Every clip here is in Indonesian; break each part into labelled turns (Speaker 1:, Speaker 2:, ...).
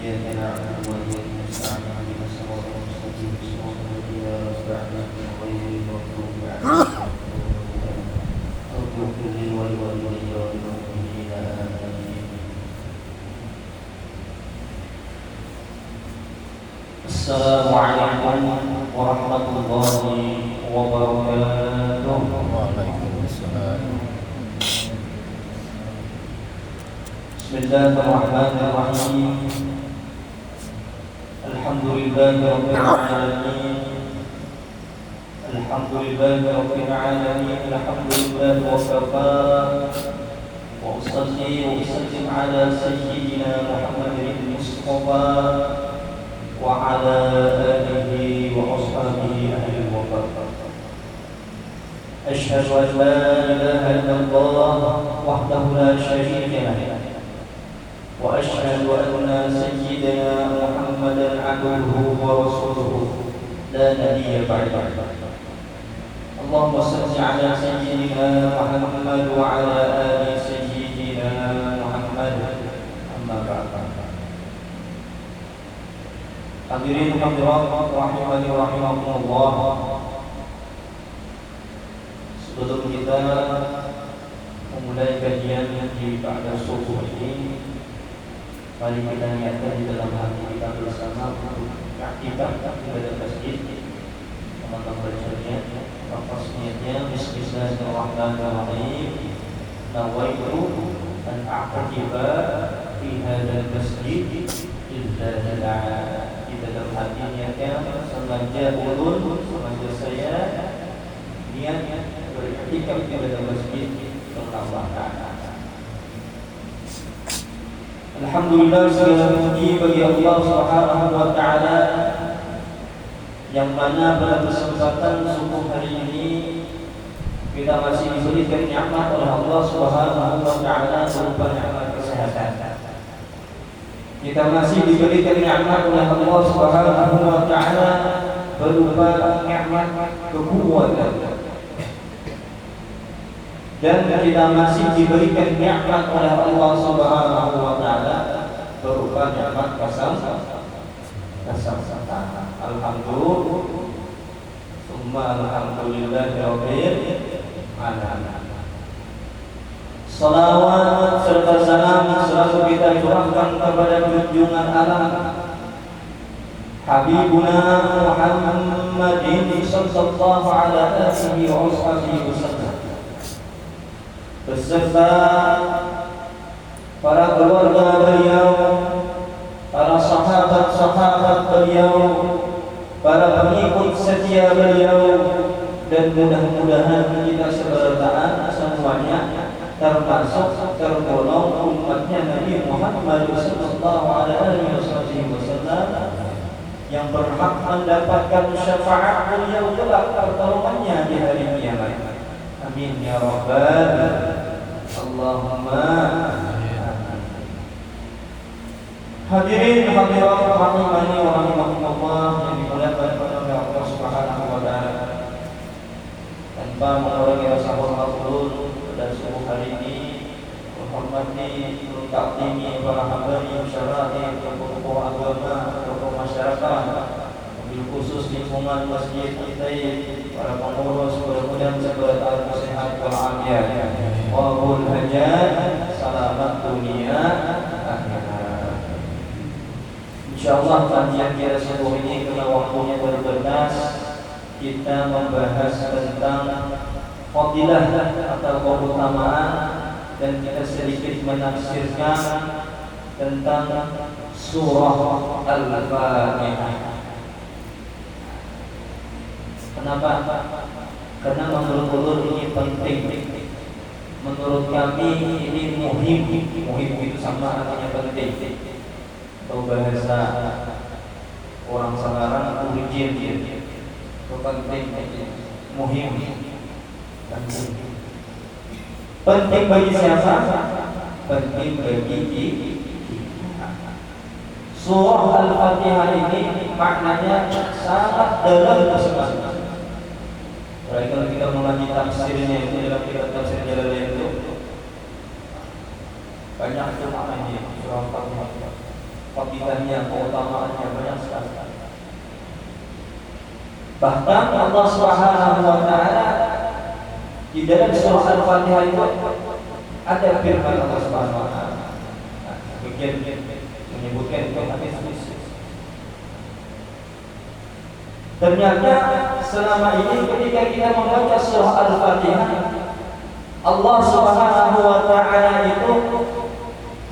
Speaker 1: إياك نعبد وإياك نستعين اهدنا الصراط المستقيم صراط الذين أنعمت عليهم غير المغضوب عليهم رب اغفر لي ولوالدي وللمؤمنين آمين. السلام عليكم ورحمة الله وبركاته.
Speaker 2: وعليكم السلام.
Speaker 1: بسم الله الرحمن الرحيم. الحمد لله رب العالمين. الحمد لله رب العالمين. الحمد لله وكفى. وأصلي وأسلم على سيدنا محمد المصطفى وعلى آله وأصحابه أهل الوفاء. أشهد أن لا إله إلا الله وحده لا شريك له، وأشهد أن سيدنا محمدا عبده ورسوله لا نبي بعده. اللهم صل على سيدنا محمد وعلى آل سيدنا محمد. أما بعد. Hadirin hadirat rahimani rahimakumullah. Sebelum kita memulai kajian di pada subuh ini, mari kita niatkan di dalam hati kita bersama untuk aktivitas ibadah masjid. Teman-teman bacanya, lafaz niatnya Bismillahirrahmanirrahim. Nawaitu an a'takifa fi hadzal masjid lillahi. Di dalam hati niatnya sengaja ulun, sengaja saya niat beriktikaf di dalam masjid Allah. Alhamdulillah, segala puji bagi Allah Subhanahu wa taala yang mana pada kesempatan subuh hari ini kita masih diberikan nikmat oleh Allah Subhanahu wa taala berupa nikmat kesehatan. Kita masih diberikan nikmat oleh Allah Subhanahu wa taala berupa nikmat kekuatan. Dan kita masih diberikan nikmat oleh Allah Subhanahu wa taala berupa nikmat kesehatan. Alhamdulillah, summa alhamdulillahirabbil alamin. Salawat serta salam selalu kita curahkan kepada junjungan alam Habibuna Muhammadin sallallahu alaihi wasallam beserta para keluarga beliau, para sahabat-sahabat beliau, para pengikut setia beliau, dan mudah-mudahan kita sebertaan semuanya termasuk tergolong umatnya Nabi Muhammad sallallahu alaihi wasallam yang berhak mendapatkan syafaat beliau kelak pertolongannya di hari kiamat. Amin ya rabbal Allahumma amin. Hadirin hadirat rahimani wa rahimakumullah yang dimuliakan oleh Allah Subhanahu wa taala. Tanpa mengurangi rasa hormat dan subuh hari ini, menghormati, mentaklimi para habaib syar'i, tokoh agama, tokoh masyarakat, mobil khusus lingkungan masjid kita, para pengurus, mudah-mudahan seberkah sehat walafiat, qabul hajat, selamat dunia akhirat. Insyaallah kajian kita subuh ini karena waktunya terbatas, kita membahas tentang fadilah atau keutamaan, dan kita sedikit menafsirkan tentang surah Al-Fatihah. Kenapa? Karena menurut ulun ini penting. Menurut kami ini muhim. Muhim itu sama artinya penting. Atau bahasa orang sekarang urgent. Itu penting. Muhim. Penting bagi siapa? Penting bagi kita. Surah Al-Fatihah ini maknanya sangat dalam sekali. Kalau kita mengaji tafsirnya itu dalam kitab tafsir Jalalain itu banyak itu maknanya surah Al-Fatihah. fadilahnya, keutamaannya banyak sekali. Bahkan Allah Subhanahu wa taala di dalam surah Al-Fatihah itu ada firman Allah Subhanahu wa taala. Bagian menyebutkan itu hadis. Ternyata selama ini ketika kita membaca surah Al-Fatihah, Allah Subhanahu wa taala itu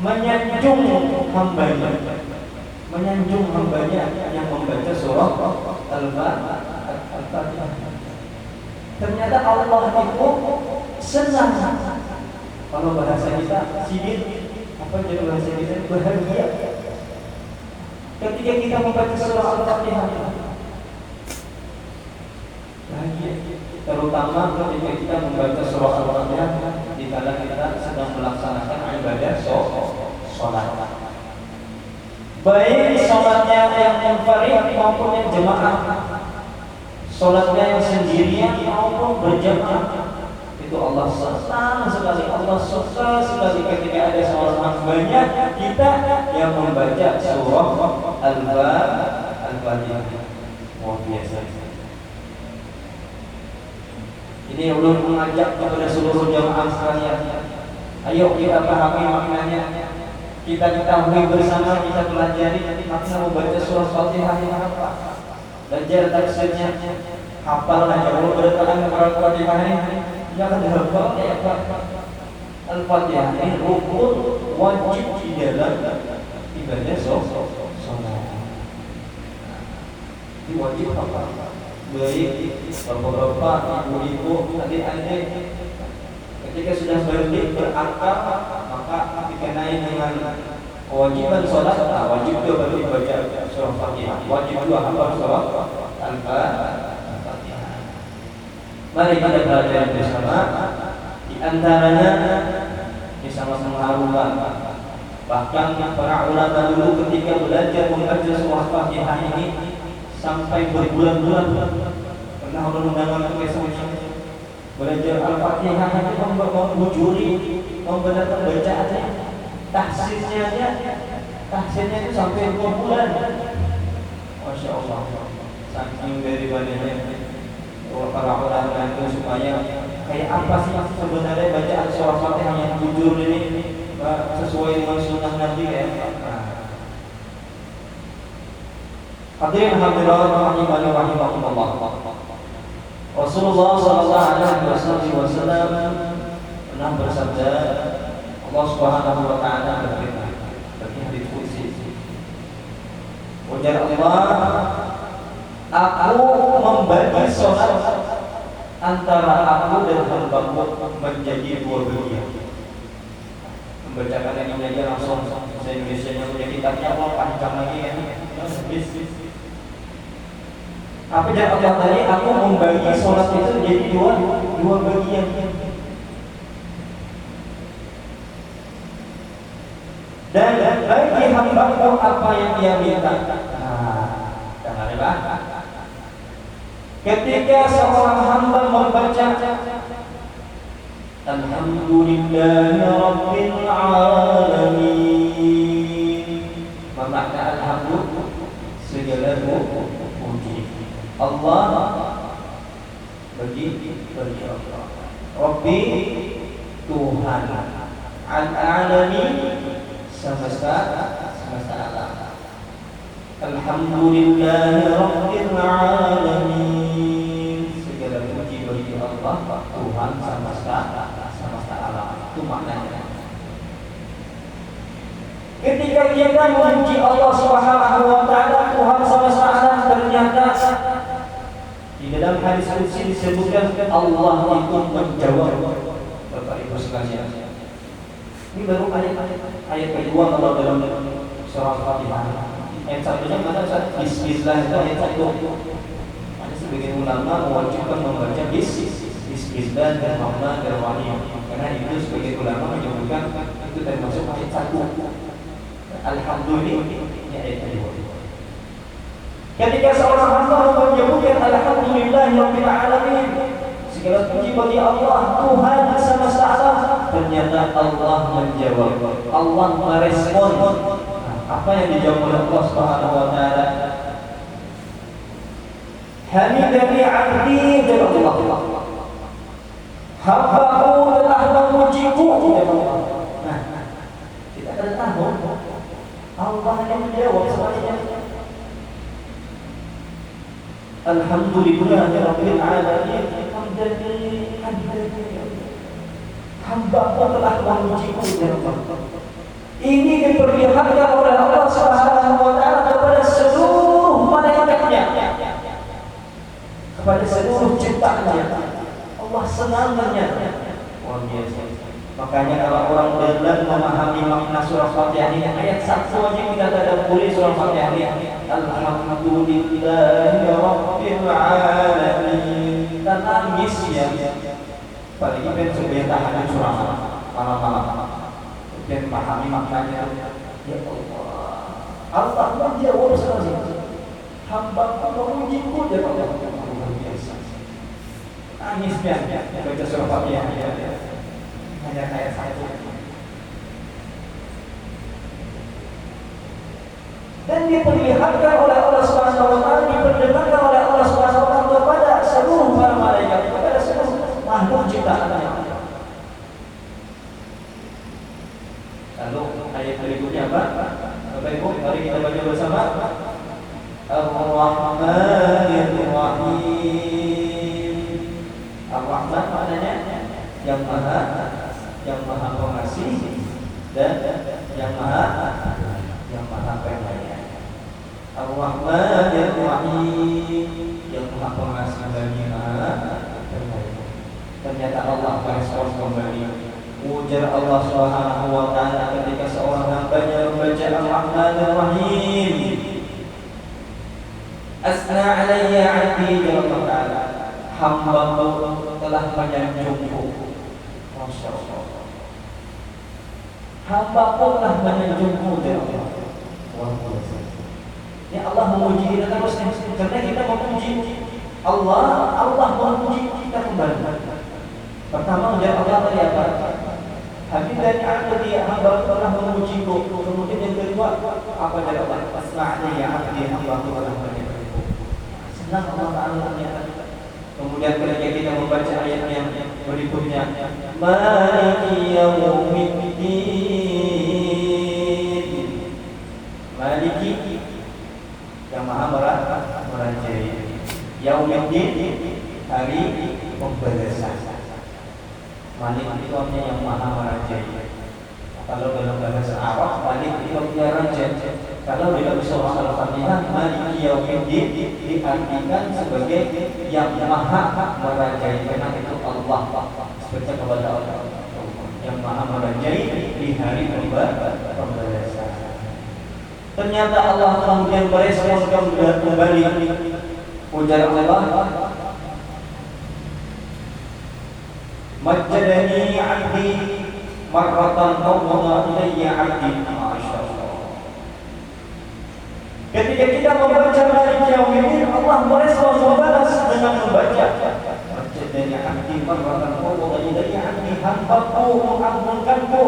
Speaker 1: menyanjung hambanya yang membaca surah Al-Fatihah. Ternyata Allah itu senang. Kalau bahasa kita sidin, apa jadi bahasa kita, bahagia ketika kita membaca surah Al-Fatihah. Bahagia, terutama ketika kita membaca surah Al-Fatihah di kala kita sedang melaksanakan ibadah sholat. Baik sholatnya yang munfarid maupun yang jemaah, sholatnya yang sendirian maupun berjamaah, itu Allah senang sekali. Allah suka sekali ketika ada seorang hambanya kita yang membaca surah Al-Fatihah. Luar biasa. Ini ulun mengajak kepada seluruh jamaah sekalian, ayo kita pahami maknanya, kita ketahui bersama, kita pelajari makna membaca surah Al-Fatihah ini apa, belajar tafsirnya, hafal aja. Kalau bertangan Al-Fatihah ini jangan dihafal ya Pak. Al-Fatihah ini rukun wajib di dalam ibadah sholat. Ini wajib apa? Baik bapak-bapak, ibu-ibu, adik-adik, ketika sudah balik berakal, maka dikenai dengan kewajiban sholat. Wajib juga baru dibaca surah Fatihah, wajib juga hafal surah Al-Fatihah. Mari kita belajar bersama. Di antaranya ini sangat mengharukan. Bahkan para ulama dulu ketika belajar membaca surah Fatihah ini sampai berbulan-bulan. Pernah undangan tulisannya belajar Al-Fatihah itu membujuri, membenarkan bacaannya, tahsirnya itu sampai 2 bulan. Masya Allah, saking daripadanya para ulama itu supaya kayak apa sih sebenarnya bacaan surah Fatihah yang jujur ini sesuai dengan sunnah Nabi ya. Hadirin hadirat rahimakumullah. Rasulullah sallallahu alaihi wasallam pernah bersabda, Allah Subhanahu wa taala berfirman bagi hadis qudsi, ujar Allah, aku membagi salat antara aku dan hamba-Ku menjadi 2 bagian. Membacakan yang menjadi langsung bahasa Indonesianya punya kitabnya Allah panjang lagi ya. Apa jawaban Allah tadi? Aku membagi sholat itu jadi dua bagian. Dan bagi hamba-Ku apa yang dia minta. Jangan lupa. Ketika seorang hamba membaca Alhamdulillahi Rabbil Alamin, makna alhamdulillah segala puji Allah bagi Allah. Rabbi Tuhan, Al-Alamin semesta alam. Alhamdulillahi Rabbil Alamin, segala puji bagi Allah Tuhan semesta alam. Itu maknanya. Ketika kita memuji Allah Subhanahu wa taala Tuhan semesta alam, ternyata di dalam hadis qudsi disebutkan Allah itu menjawab. Bapak Ibu sekalian, ini baru ayat kedua kalau dalam surah Al-Fatihah. Ayat satunya mana? Bismillah itu ayat 1. Ada sebagian ulama mewajibkan membaca Bismillah dan Rahmanir-Rahim, karena itu sebagian ulama menyebutkan itu termasuk ayat 1. Alhamdulillah ini ayat kedua. Ketika seorang hamba menyebutkan Alhamdulillahirabbil alamin, segala puji bagi Allah Tuhan semesta alam, ternyata Allah menjawab, Allah merespon. Apa yang dijawab oleh Allah Subhanahu wa taala? Hamidani 'abdi ya Allah. Hambaku telah memujiku ya Allah. Nah, kita ada tahu Allah yang menjawab semuanya. Alhamdulillahirabbil alamin. Hambaku telah memujiku ya Allah. Ini diperlihatkan oleh Allah Subhanahu wa taala kepada seluruh malaikatnya, kepada seluruh ciptaannya. Allah senangnya. Luar biasa. Makanya kalau orang dalam memahami makna surah Fatihah ini, ayat 1 aja kita tadabburi surah Fatihah ini. Alhamdulillahi rabbil alamin. Dan nangis ya. Paling ben sebagai tahanan surah malam-malam. Dan pahami maknanya. Ya Allah, Allah menjawab sekali. Hamba memujiku ya Allah. Luar biasa. Nangisnya baca surah Fatihah hanya ayat 1. Dan diperlihatkan oleh Allah Subhanahu wa taala, diperdengarkan oleh Allah Subhanahu wa taala kepada seluruh para malaikat, kepada seluruh makhluk ciptaannya. Lalu ayat berikutnya apa? Bapak Ibu, mari kita baca bersama. Ar-Rahmanir Rahim. Ar-Rahman maknanya yang maha pengasih dan yang maha penyayang. Ar-Rahmanir Rahim, yang maha pengasih dan yang maha penyayang. Ternyata Allah merespon kembali ujar Allah Subhanahu wa taala ketika seorang hambanya membaca Ar-Rahmanir Rahim. Asna alayya 'abdi ya Allah, hamba-Mu telah menyanjungku. Masyaallah. Hamba-Mu telah menyanjungku ya Allah. Ya Allah memuji kita terus karena kita memuji Allah, Allah memuji kita kembali. Pertama ujar Allah tadi apa? Hamidani 'abdi, hamba telah memujiku. Kemudian yang kedua apa dari Allah? Asma'ni ya 'abdi, hamba telah memujiku. Senang Allah Ta'ala menyatakan. Kemudian ketika kita membaca ayat yang berikutnya, Maliki yaumiddin. Maliki yang maha merajai. Yaumiddin hari pembalasan. Malik itu artinya yang maha merajai. Kalau dalam bahasa Arab, Malik itu artinya raja. Kalau dalam surah Al-Fatihah, Malik yaumiddin diartikan sebagai yang maha merajai. Karena itu Allah, sebaca kepada Allah, yang maha merajai di hari pembalasan. Ternyata Allah kemudian merespon kembali ujar Allah, Majjadani 'abdi marratan tawwada ilayya 'abdi. Masyaallah. Ketika kita membaca Maliki yaumiddin, Allah merespon membalas dengan membaca Majjadani 'abdi marratan tawwada ilayya 'abdi, hambaku mengampunkanku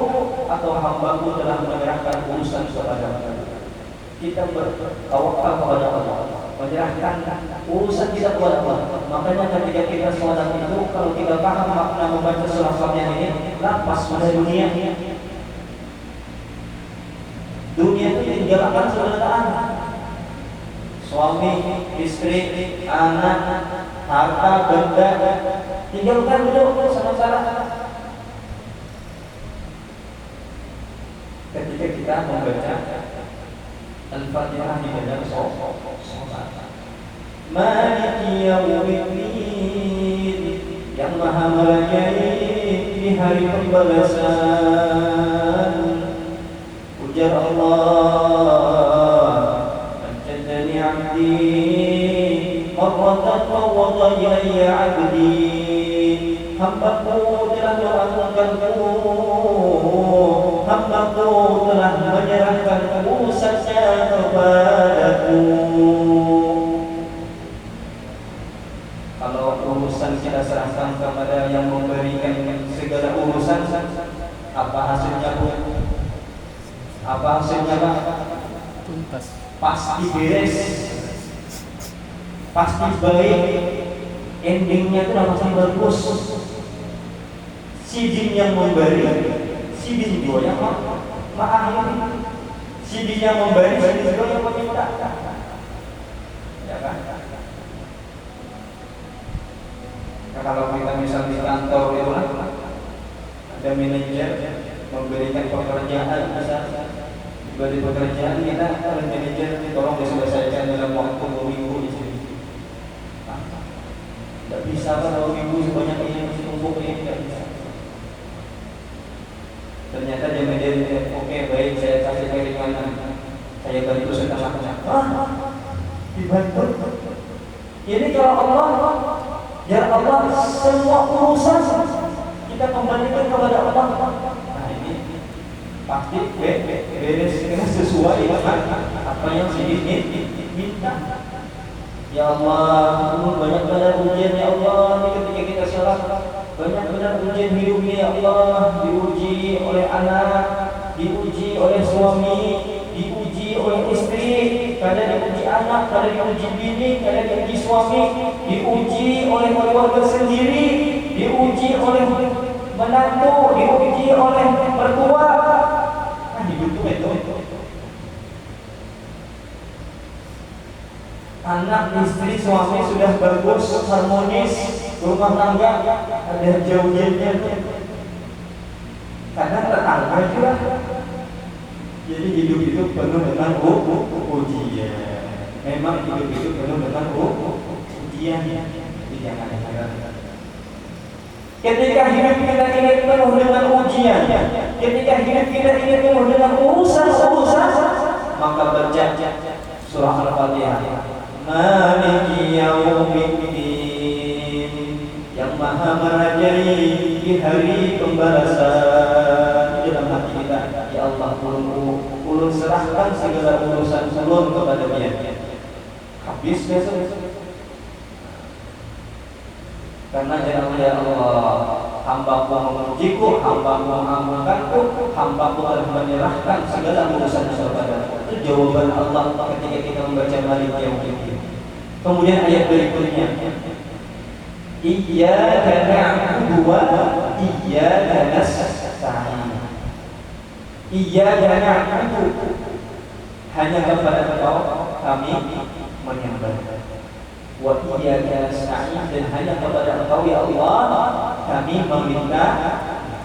Speaker 1: atau hambaku telah menyerahkan urusan kepadaku. Kita bertawakal kepada Allah, menyerahkan urusan kita kepada Allah. Makanya ketika kita sholat itu, kalau kita paham makna membaca surah Fatihah ini, lepas pada dunia. Dunia itu ditinggalkan sebenarnya. Suami, istri, anak, harta, benda, tinggalkan dulu sementara. Ketika kita membaca Al-Fatihah di dalam sholat, Maliki yaumiddin, yang maha merajai di hari pembalasan. Ujar Allah, Majjadani 'abdi marratan tawwada ilayya 'abdi, hambaku telah mengampunkanku, hambaku telah menyerahkan urusannya kepadaku. Kalau urusan kita serahkan kepada yang memberikan segala urusan, apa hasilnya Bu? Apa hasilnya Pak?
Speaker 2: tuntas.
Speaker 1: pasti beres, pasti baik, endingnya itu pasti bagus. Si jin yang memberi, si jin juga yang mengakhiri. Si jin yang memberi, si jin juga yang meminta. Ya kan? Nah, kalau kita misal di kantor itu ada manajer memberikan pekerjaan, misal bagi pekerjaan kita oleh manajer tolong diselesaikan dalam waktu 2 minggu di sini. Tidak bisa kan 2 minggu sebanyak ini mesti tumpuk ini, tidak bisa. Ternyata dia manajer, oke baik saya kasih keringanan, saya bantu setengahnya. Dibantu. Ini kalau Allah, ya Allah semua urusan kita kembalikan kepada Allah. Nah ini pasti beres sesuai dengan apa yang diminta. Ya Allah, banyak benar ujian ya Allah. Ini ketika kita salah, banyak benar ujian hidupnya ya Allah. Diuji oleh anak, diuji oleh suami, diuji oleh istri, kadang diuji anak, kadang diuji bini, kadang diuji suami, diuji oleh keluarga sendiri, diuji oleh menantu, diuji oleh mertua. Anak, istri, suami sudah bagus, harmonis, rumah tangga ada jauh-jauhnya. Kadang tetangga juga. Jadi hidup itu penuh dengan ujian. Memang hidup itu penuh dengan ujian. Jadi jangan heran. Ketika hidup kita ini penuh dengan ujian, ketika hidup kita ini penuh dengan urusan-urusan, maka baca surah Al-Fatihah. Maliki yaumiddin, yang maha merajai di hari pembalasan. Dalam hati kita, ya Allah, ulun serahkan segala urusan ulun kepada Dia. Habis besok. Karena ya Allah, hamba-Mu memujiku, hamba-Mu mengamalkanku, hamba-Mu telah menyerahkan segala urusan kepada-Mu. Itu jawaban Allah ketika kita membaca Maliki Yaumiddin. Kemudian ayat berikutnya, Iyyaka na'budu wa iyyaka nasta'in. Iyyaka na'budu, hanya kepada Engkau kami menyembah. Wa iyyaka nasta'in, dan hanya kepada Engkau ya Allah kami meminta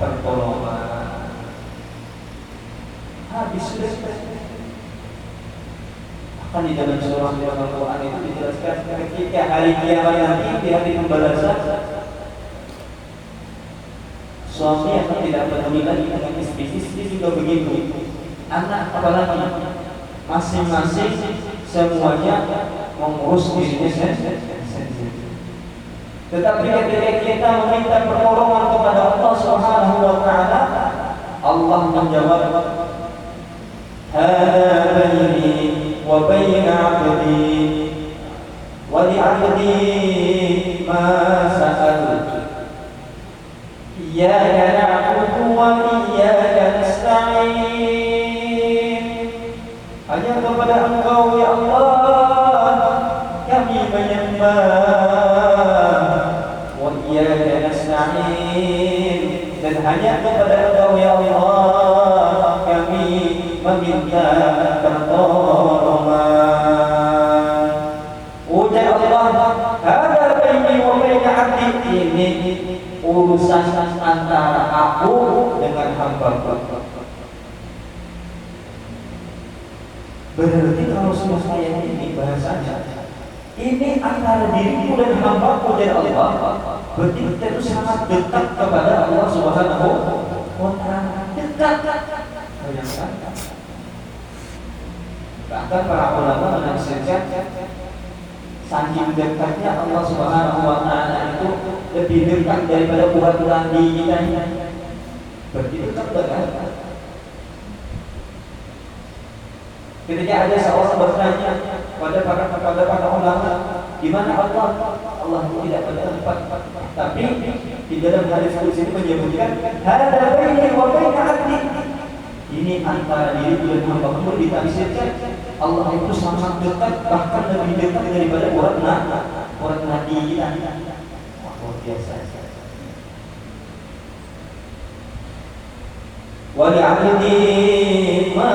Speaker 1: pertolongan. Habis sudah. Kan di dalam surah Al-Quran itu dijelaskan ketika hari kiamat nanti, di hari pembalasan, suami akan tidak peduli lagi dengan istri juga begitu. Anak apalagi, masing-masing semuanya mengurus dirinya sendiri. Tetapi ketika kita meminta pertolongan kepada Allah Subhanahu wa Ta'ala, Allah menjawab, "Hada baini wa baina 'abdi wa li 'abdi ma sa'al. Iyyaka na'budu wa iyyaka nasta'in." Hanya kepada Engkau ya Allah kami menyembah, wa iyyaka nasta'in, dan hanya kepada Engkau ya Allah kami meminta pertolongan. Ujar Allah, "Hada baini wa baina 'abdi." Ini urusan antara aku dengan hamba-Ku. Berarti kalau semua ayat ini bahasanya, ini antara diriku dan hamba-Ku dan Allah. Berarti kita itu sangat dekat kepada Allah Subhanahu wa Ta'ala. Dekat. Bayangkan. Bahkan para ulama menafsirkan saking dekatnya Allah Subhanahu wa Ta'ala itu lebih dekat daripada urat nadi kita ini. Berarti dekat banget. Ketika ada seorang bertanya pada para ulama, di mana Allah? Allah tidak pada tempat. Tapi di dalam hadis ini menyebutkan, "Hada baini wa baina 'abdi." Ini antara diri dan hamba-Ku, ditafsirkan Allah itu sangat dekat, bahkan lebih dekat daripada urat nadi kita. Wah, luar biasa. Wa li'abdi ma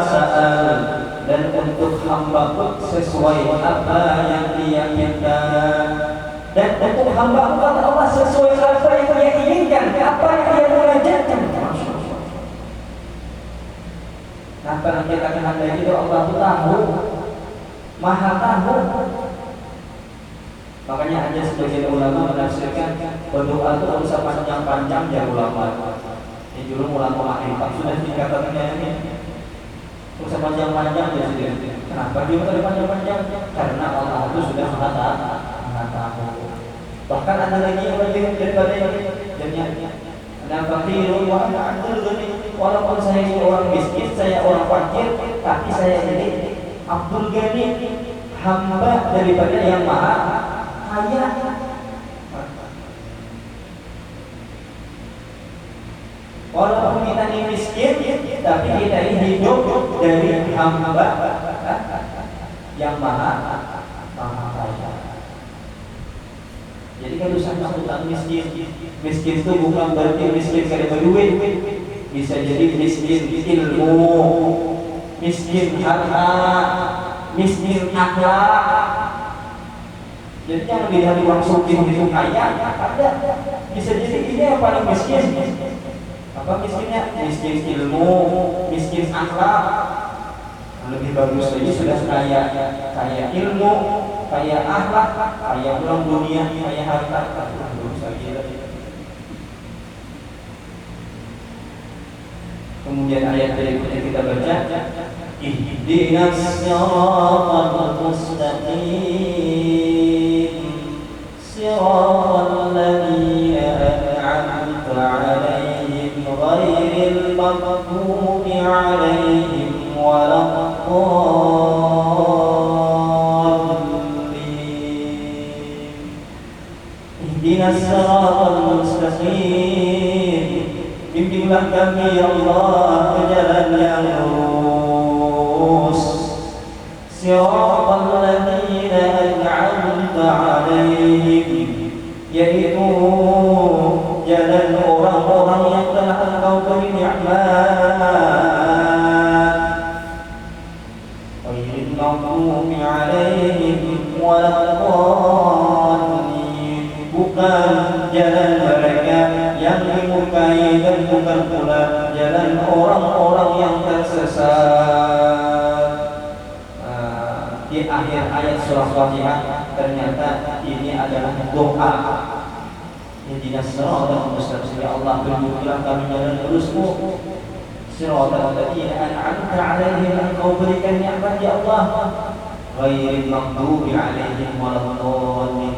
Speaker 1: sa'al, dan untuk hamba pun sesuai apa yang dia minta. Dan untuk hamba kata Allah sesuai apa yang dia inginkan, apa yang dia munajatkan. Apa yang kita kehendaki itu Allah tahu, Maha tahu. Makanya ada sebagian ulama menafsirkan berdoa itu usah panjang-panjang ya ulama. Ini dulu ulama Ma'rifat sudah dikatakan ini usah panjang-panjang ya sudah. Kenapa dia usah panjang-panjang? Karena Allah itu sudah Maha tahu. Bahkan ada lagi yang lebih daripada ini. Ada fakirun wa ana abdul ghani. Walaupun saya ini orang miskin, saya orang fakir, tapi saya ini Abdul Ghani, hamba daripada yang Maha Kaya. Walaupun kita ini miskin, tapi kita ini hidup dari hamba yang Maha Kaya. Jadi kalau sama utang miskin itu bukan berarti miskin karena duit, bisa jadi miskin ilmu, miskin harta, miskin akhlak. Jadi jangan dilihat uang sugih itu kaya, ada. Bisa jadi ini yang paling miskin. Apa miskinnya? Miskin ilmu, miskin akhlak. Lebih bagus lagi sudah kaya ilmu, kaya akhlak, kaya uang dunia, kaya harta. Kemudian ayat berikutnya kita baca, ihdinas siratal mustaqim siratal ladzina an'amta 'alaihim ghairil maghdubi 'alaihim waladdallin. Ihdinas siratal mustaqim, bimbinglah kami ya Allah ke jalan yang lurus. Siratal ladzina an'amta 'alaihim, yaitu jalan orang-orang yang telah Engkau beri nikmat. Ghairil maghdubi 'alaihim waladdallin, bukan jalan mereka yang dimurkai dan bukan pula jalan orang-orang yang tersesat. Di akhir ayat surah Fatihah ternyata ini adalah doa. Ihdinas siratal mustaqim, ya Allah tunjukkanlah kami jalan lurus-Mu. Siratal ladzina an'amta 'alaihim, Engkau berikan nikmat ya Allah. Ghairil maghdubi 'alaihim waladdallin,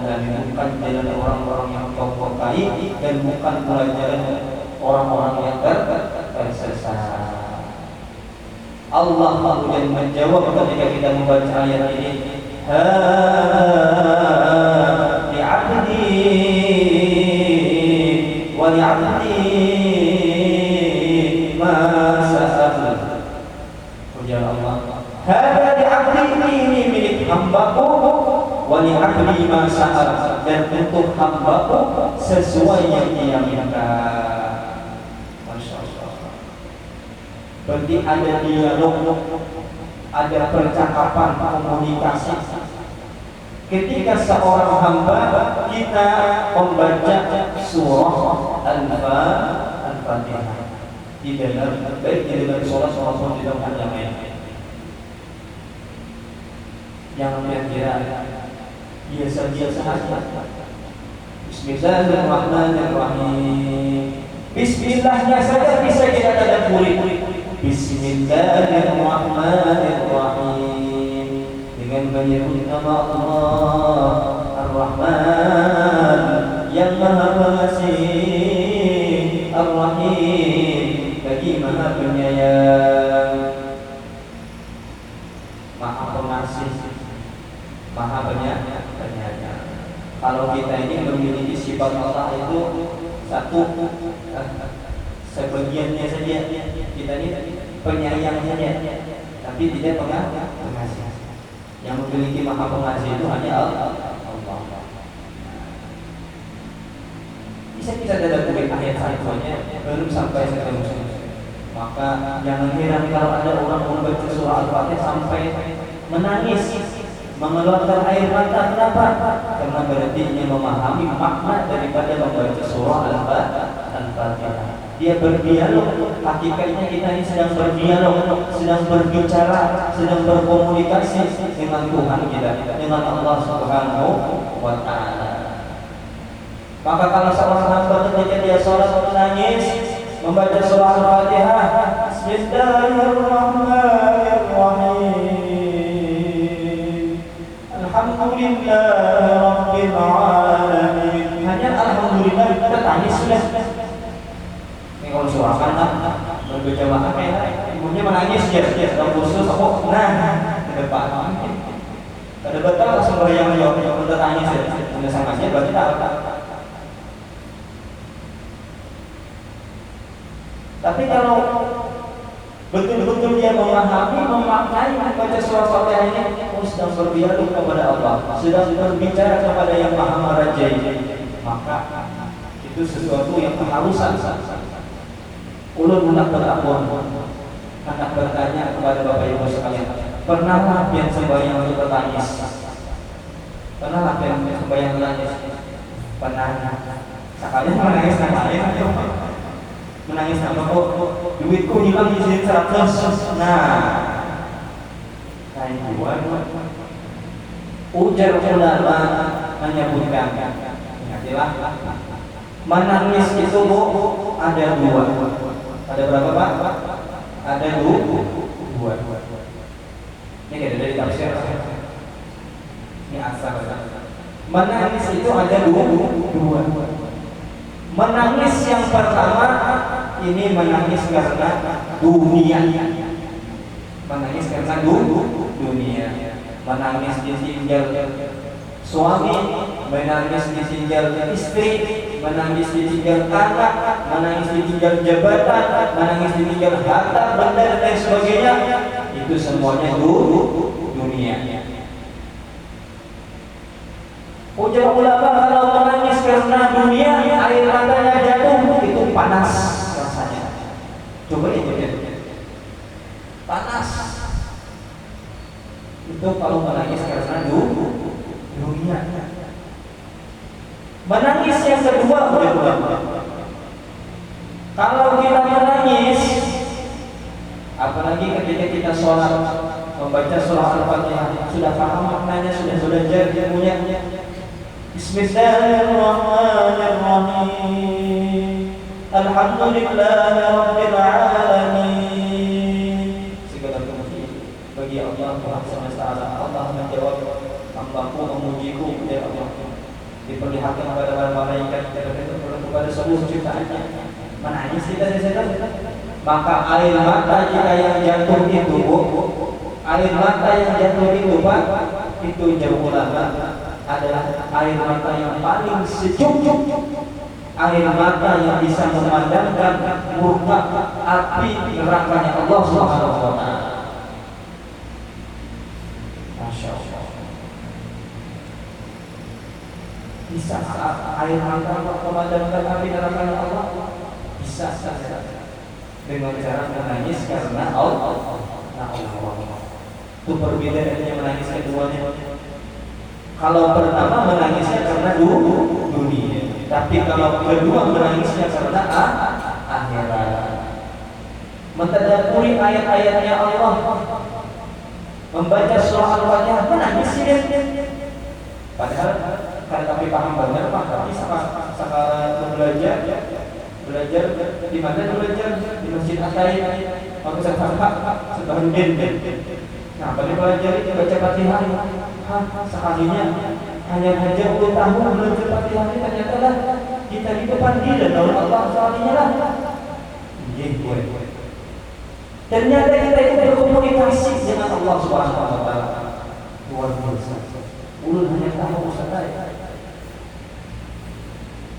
Speaker 1: bukan jalan orang-orang yang Engkau murkai dan bukan pula jalan orang-orang yang tersesat. Allah kemudian menjawab ketika kita membaca ayat ini, li'abdi wa li'abdi ma sa'al. Ujar Allah, hada li'abdi, ini milik hambaku, wa li'abdi ma sa'al, dan untuk hambaku sesuai yang dia minta. Berarti ada dialog, ada percakapan, komunikasi. Ketika seorang hamba kita membaca surah Al-Fatihah di dalam baik di dalam sholat maupun di dalam yang lain, yang kira-kira biasa-biasa saja. Bismillahirrahmanirrahim. Bismillahnya saja bisa kita tadabburi. Bismillahirrahmanirrahim, dengan menyebut nama Allah Ar-Rahman yang Maha Pengasih, Ar-Rahim bagi Maha Penyayang. Maha Pengasih, Maha Penyayang. Kalau kita ini memiliki sifat Allah itu satu, sebagiannya saja, kita ini penyayang saja, tapi tapi tidak pengasih. Yang memiliki maha pengasih itu hanya Allah. Bisa kita tadabburi ayat satunya belum sampai seterusnya. Maka jangan heran kalau ada orang membaca surah Al-Fatihah sampai menangis, mengeluarkan air mata. Kenapa? Karena berarti dia memahami makna daripada membaca surah Al-Fatihah. Dia berdialog, hakikatnya kita ini sedang berdialog, sedang berbicara, sedang berkomunikasi dengan Tuhan kita, dengan Allah Subhanahu wa Ta'ala. Maka kalau seorang hamba ketika dia sholat menangis, membaca surah Al-Fatihah, Bismillahirrahmanirrahim, Alhamdulillahirabbil alamin. Hanya alhamdulillah kita tangis sudah. Ini kalau surah kan berjamaah ibunya menangis dia dalam khusus aku ke depan. Kada betul langsung bayang-bayang kita tangis ya. Sudah sangatnya berarti tak. Tapi kalau betul-betul dia memahami, memaknai membaca surah Fatihah ini, sedang berdialog kepada Allah, sedang berbicara kepada yang Maha Merajai, maka itu sesuatu yang keharusan. Ulun hendak berapun, hendak bertanya kepada Bapak Ibu sekalian, pernahkah pian sembahyang untuk bertangis? Pernahkah pian sembahyang menangis? Pernah. Sekali menangis menangis nama kok duitku hilang di sini 100. Ujar ulama menyebutkan, ingatlah, menangis itu ada dua. Ada berapa Pak? Ada dua. Ini kayak dari tafsir. Ini asal. Menangis itu ada dua. Menangis yang pertama ini menangis karena dunia. Menangis karena dunia. Menangis ditinggal suami, menangis ditinggal istri, menangis ditinggal anak, menangis ditinggal jabatan, menangis ditinggal harta, benda dan lain sebagainya. Itu semuanya dunia. Ujar ulama kalau menangis karena dunia, air matanya jatuh, itu panas rasanya. Coba itu ya. Panas. Itu kalau menangis karena dunia. Menangis yang kedua, kalau kita menangis, apalagi ketika kita sholat, membaca surah Al-Fatihah, sudah paham maknanya, sudah belajar ilmunya. Bismillahirrahmanirrahim, Alhamdulillahirabbil alamin. Segala puji bagi Allah Tuhan semesta alam. Allah menjawab hambaku memujiku, ya Allah. Diperlihatkan kepada para malaikat kepada seluruh ciptaannya. Menangis kita di sana. Maka air mata jika yang jatuh itu, air mata yang jatuh itu Pak, itu jauh ulama adalah air mata yang paling sejuk, air mata yang bisa memadamkan murka api nerakanya Allah Subhanahu wa Ta'ala. Masya Allah. Bisa air mata memadamkan api nerakanya Allah? Bisa dengan cara menangis karena Allah. Itu perbedaannya menangis keduanya. Kalau pertama menangisnya karena dunia, tapi kalau kedua menangisnya karena akhirat. Mentadabburi ayat-ayatnya Allah, membaca surah Al-Fatihah, menangis sih. Padahal kan kami paham banget Pak, tapi sekarang belajar di mana belajar di Masjid Atai, Pak Sebaharudin. Nah, pada belajar baca Fatihah, sekalinya hanya 10 tahun belajar Fatihah, ternyata lah kita di depan dia dan Allah sekalinya lah. Ternyata kita itu berkomunikasi dengan Allah Subhanahu wa Ta'ala. Luar biasa. Ulun hanya tahu saja.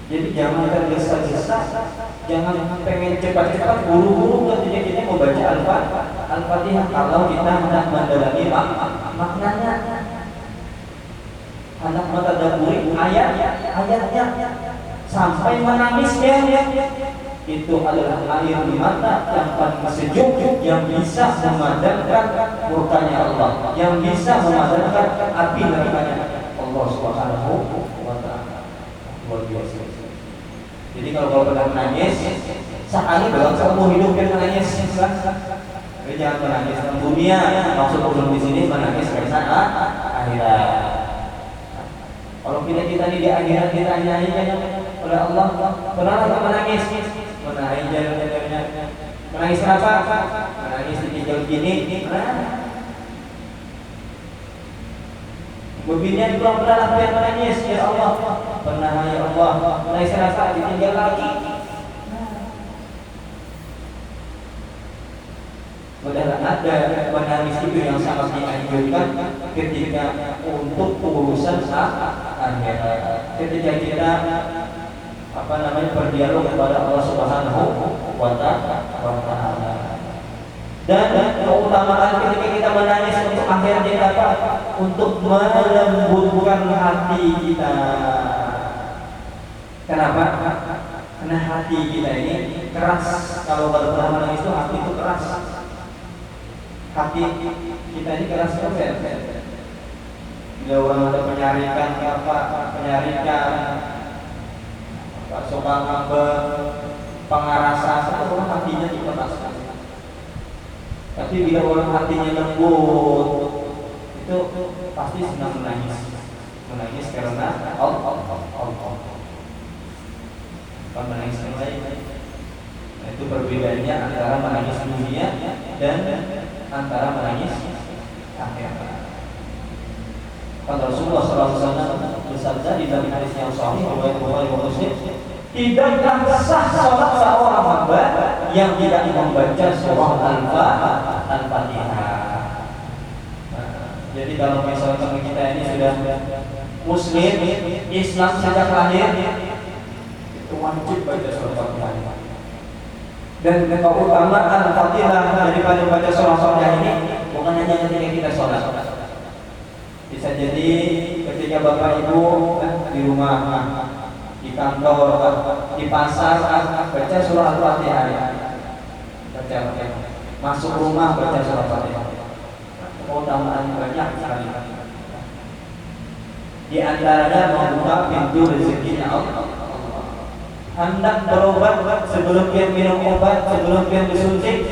Speaker 1: Jadi jangan tergesa-gesa, jangan pengen cepat-cepat buru-buru ketika kita membaca Al-Fatihah kalau kita hendak mendalami maknanya, hendak mentadabburi ayatnya sampai menangis itu adalah air di mata yang paling sejuk, yang bisa memadamkan murkanya Allah, yang bisa memadamkan api nerakanya Allah Subhanahu wa Ta'ala. Luar biasa. Jadi kalau pernah menangis, sekali dalam seumur hidup kita menangis, tapi jangan menangis dalam dunia. Maksud ulun di sini menangis ke saat akhirat. Kalau kita ini di akhirat kita nyanyikan oleh Allah, pernah kita menangis, menangis jalan-jalannya, menangis apa? Menangis di jauh gini, Bebinian belum pernah apa yang menangis, ya Allah, pernah ya Allah, menangis apa? Ditinggal lagi. Padahal ada menangis itu yang sangat dianjurkan ketika untuk urusan akhirat. Ketika kita berdialog kepada Allah Subhanahu wa Ta'ala. Dan keutamaan ketika kita menangis untuk akhirat kita apa? Untuk melembutkan hati kita. Kenapa? Karena hati kita ini keras. Kalau pernah menangis itu hati itu keras. Hati kita ini keras banget. Bila orang ada penyarikan suka pengarasan, itu orang hatinya dikeraskan. Tapi bila orang hatinya lembut, itu pasti senang menangis karena Allah. Bukan menangis yang lain. Nah, itu perbedaannya antara menangis dunia dan antara menangis akhirat. Kan Rasulullah SAW bersabda di dalam hadis yang sahih riwayat Bukhari dan Muslim, tidaklah sah salat seorang hamba yang tidak membaca surah Al-Fatihah. Jadi kalau misalnya teman kita ini sudah Muslim, Islam sejak lahir, itu wajib baca surah Al-Fatihah. Dan keutamaan Al-Fatihah daripada baca surah ini bukan hanya ketika kita sholat. Bisa jadi ketika bapak ibu di rumah, di kantor, di pasar baca surah Al-Fatihah. Baca. Masuk rumah baca surah Al-Fatihah. Keutamaan banyak sekali. Di antaranya membuka pintu rezekinya Allah. Hendak berobat sebelum dia minum obat, sebelum dia disuntik,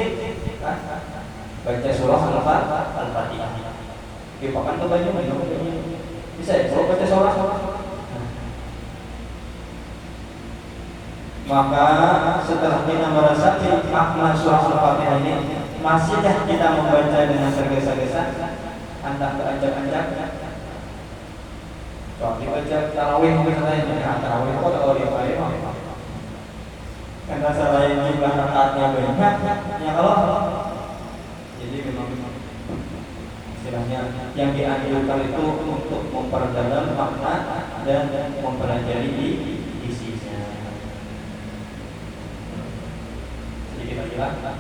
Speaker 1: baca surah Al-Fatihah. Dipakai ke baju, bisa ya kalau baca surah. Maka setelah kita merasakan makna surah Al-Fatihah ini, masihkah kita membaca dengan tergesa-gesa, hendak beranjak-anjak? Kalau dibaca tarawih misalnya, tarawih itu kalau dia karena selain jumlah rakaatnya banyak, ya kalau jadi memang istilahnya yang dianjurkan itu untuk memperdalam makna dan mempelajari isinya. Sedikit lagi lah.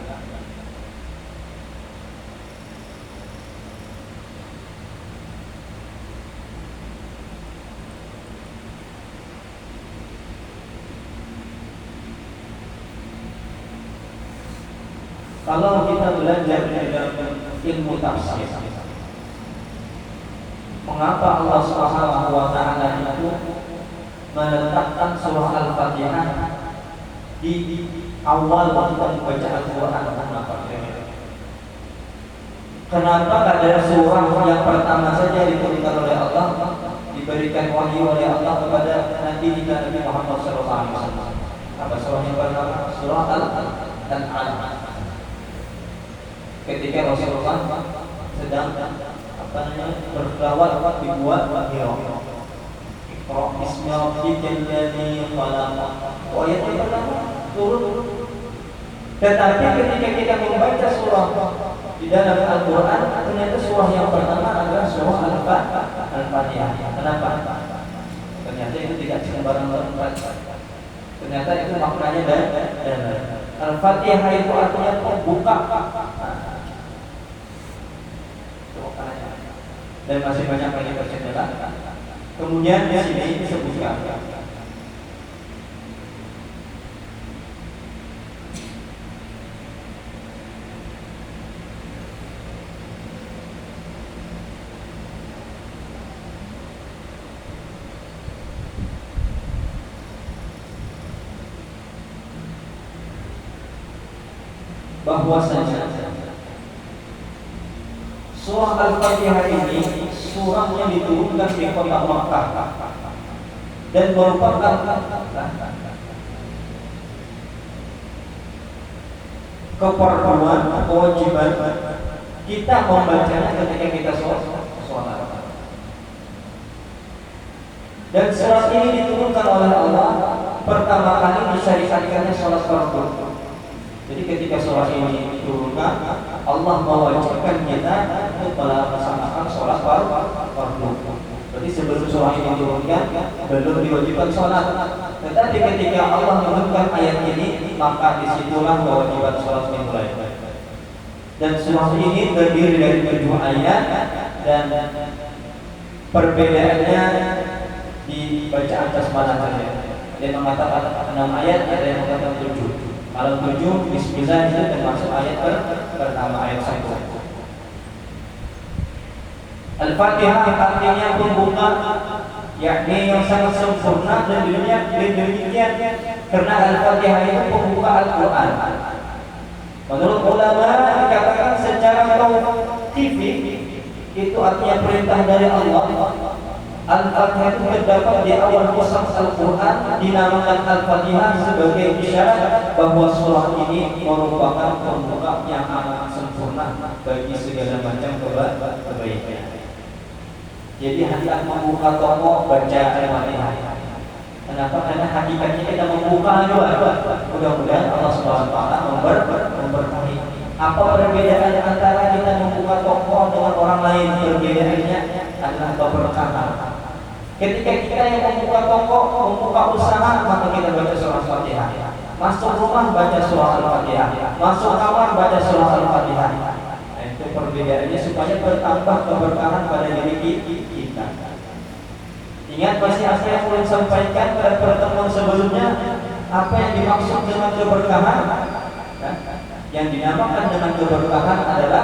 Speaker 1: Kalau kita belajar di dalam ilmu tafsir, mengapa Allah Subhanahu wa Ta'ala itu meletakkan surah Al-Fatihah di awal kita membaca Al-Quran? Kenapa ada surah yang pertama saja diturunkan oleh Allah, diberikan wahyu oleh Allah kepada Nabi kita Nabi Muhammad SAW? Apa surah yang pertama? Surah Al-An'am. Ketika Rasulullah sedang berselawat dibuat wahyu. Iqra bismi rabbikal ladzi khalaq. Ayat yang pertama turun. Tetapi ketika kita membaca surah di dalam Al-Quran, ternyata surah yang pertama adalah surah Al-Fatihah. Kenapa? Ternyata itu tidak sembarang-barang. Ternyata itu maknanya dan Al-Fatihah itu artinya pembuka. dan masih banyak lagi tercela. Kemudian di sini disebutkan bahwasanya surah Al-Fatihah ini surah yang diturunkan di kota Makkah dan merupakan keperluan kewajiban kita membacanya ketika kita sholat. Dan surah ini diturunkan oleh Allah pertama kali disyariatkannya sholat fardu. Jadi ketika surah ini diturunkan, Allah mewajibkan kita untuk melaksanakan sholat fardu. Jadi sebelum surah ini diturunkan, belum diwajibkan sholat. Tetapi ketika Allah menurunkan ayat ini, maka disitulah kewajiban sholat dimulai. Dan surah ini terdiri dari 7 ayat dan perbedaannya dibaca atas mana saja. Ada yang mengatakan 6 ayat, ada yang mengatakan 7. Kalau 7, bismillah itu termasuk ayat pertama, ayat 1. Al-Fatihah artinya pembuka, yakni yang sangat sempurna dan demikian karena Al-Fatihah itu pembuka Al-Quran. Menurut ulama dikatakan secara tauqifik itu artinya perintah dari Allah. Al-Fatihah itu terdapat di awal mushaf Al-Quran, dinamakan Al-Fatihah sebagai isyarat bahwa surah ini merupakan pembuka yang amat sempurna bagi segala macam kebaikan. Jadi hendak membuka toko baca Al-Fatihah. Kenapa? Karena hakikatnya kita membuka juga. Mudah-mudahan Allah Subhanahu wa taala memberkahi. Apa perbedaan antara kita membuka toko dengan orang lain? Perbedaannya adalah keberkahan. Ketika kita yang membuka toko, membuka usaha, maka kita baca surah Al-Fatihah. Masuk rumah baca surah Al-Fatihah. Masuk kamar baca surah Al-Fatihah. Itu perbedaannya supaya bertambah keberkahan pada diri kita. Ingat masih apa yang saya sampaikan pada pertemuan sebelumnya, apa yang dimaksud dengan keberkahan? Yang dinamakan dengan keberkahan adalah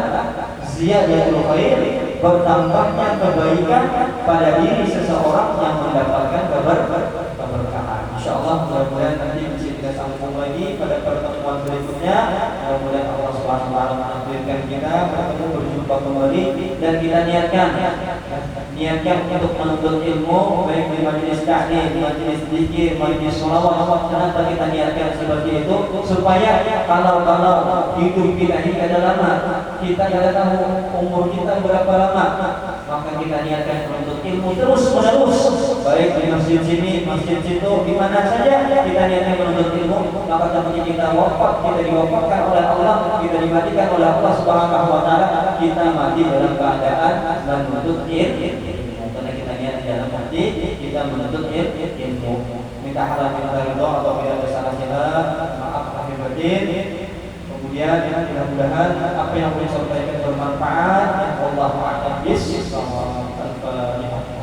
Speaker 1: ziyadatul khair, bertambahnya kebaikan pada diri seseorang yang mendapatkan keberkahan. Insyaallah mudah-mudahan nanti bisa kita sambung lagi pada pertemuan berikutnya. Mudah-mudahan Allah Subhanahu wa taala menakdirkan kita bertemu berjumpa kembali dan kita niatkan untuk menuntut ilmu baik di majelis ta'lim, majelis zikir, majelis sholawat. Kenapa kita niatkan seperti itu? Supaya kalau hidup kita ini ada lama, kita tidak tahu umur kita berapa lama, maka kita niatkan menuntut ilmu terus menerus, baik di masjid sini, masjid situ, di mana saja kita niatkan menuntut ilmu, maka ketika kita wafat, kita diwafatkan oleh Allah, kita dimatikan oleh Allah Subhanahu wa taala, kita mati dalam keadaan menuntut ilmu. Karena kita niat di dalam hati kita menuntut ilmu. Minta halal minta ridho atau bila ada salah-salah, maaf lahir batin. Kemudian mudah-mudahan apa yang boleh sampaikan bermanfaat. Wallahu a'lam bishawab. Al-Fatihah.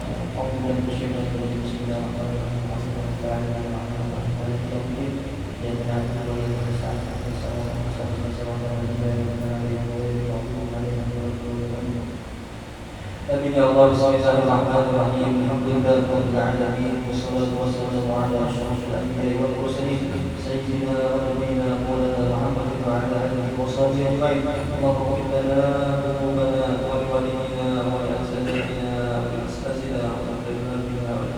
Speaker 1: Amin ya Allah. Bismillahirrahmanirrahim. Alhamdulillahirabbil alamin. Wassalatu wassalamu ala asyrofil anbiya'i wal mursalin sayyidina wa nabiyina maulana Muhammadin wa ala alihi wa sahbihi ajma'in. Allahumma ighfir lana dhunubana wa liwalidina wa li asatidzina wa li ustazina wa li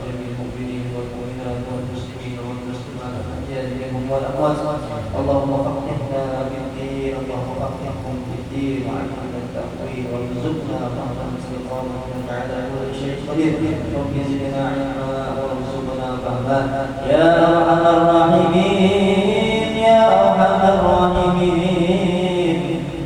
Speaker 1: jami'il mu'minin wal mu'minat wal muslimin wal muslimat al-ahya'i minhum wal amwat. Allahumma faqihna bid-din, Allahumma faqihhum bid-din wa 'allimna at-ta'wil warzuqna fahman على كل شيء قدير. رب زدنا علما وارزقنا فهما يا ارحم الراحمين يا ارحم الراحمين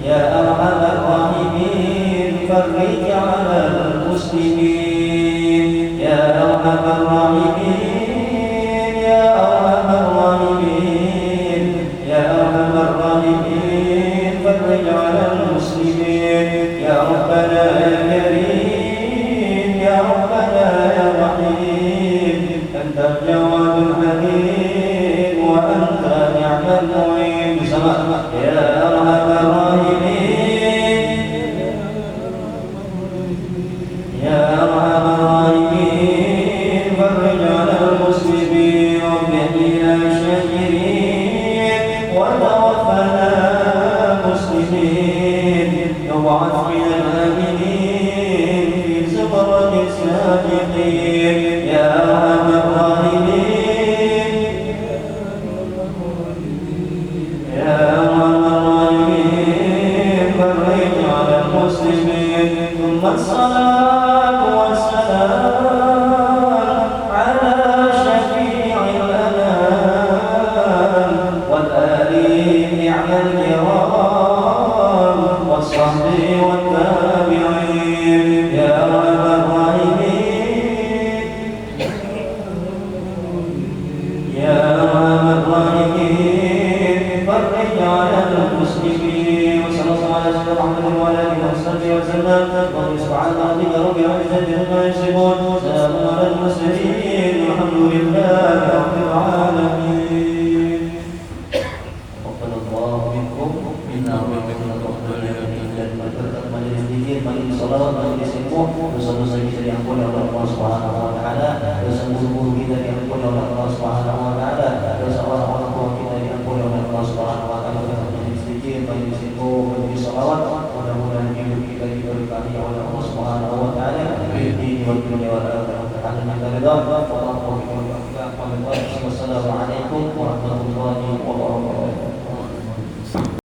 Speaker 1: يا ارحم الراحمين فرج على المسلمين يا ارحم الراحمين يا ارحم الراحمين يا ارحم الراحمين فرج على المسلمين يا ربنا يا كريم من الآمنين في زمرة السابقين يا أرحم الراحمين يا أرحم الراحمين فرج على المسلمين ثم الصلاة والسلام على شفيع الأنام والآل نعم الكرام والصحب والتابعين يا أرحم الراحمين يا أرحم الراحمين فرج على المسلمين وصلى الله على سيدنا محمد وعلى آله وصحبه وسلم سبحان ربك رب العزة عما يصفون سلام على المرسلين والحمد لله رب العالمين. تقبل الله منكم منا ومنكم تقبل dan berkat majelis zikir, majelis salawat, majelis ilmu, dosa-dosa kita diampuni oleh Allah Subhanahu wa taala, dosa guru kita diampuni oleh Allah Subhanahu wa taala, dosa orang-orang tua kita diampuni oleh Allah Subhanahu wa taala. Majelis zikir, majelis ilmu, majelis salawat, mudah-mudahan hidup kita diberkahi oleh Allah Subhanahu wa taala di dunia wal akhirah. Wassalamualaikum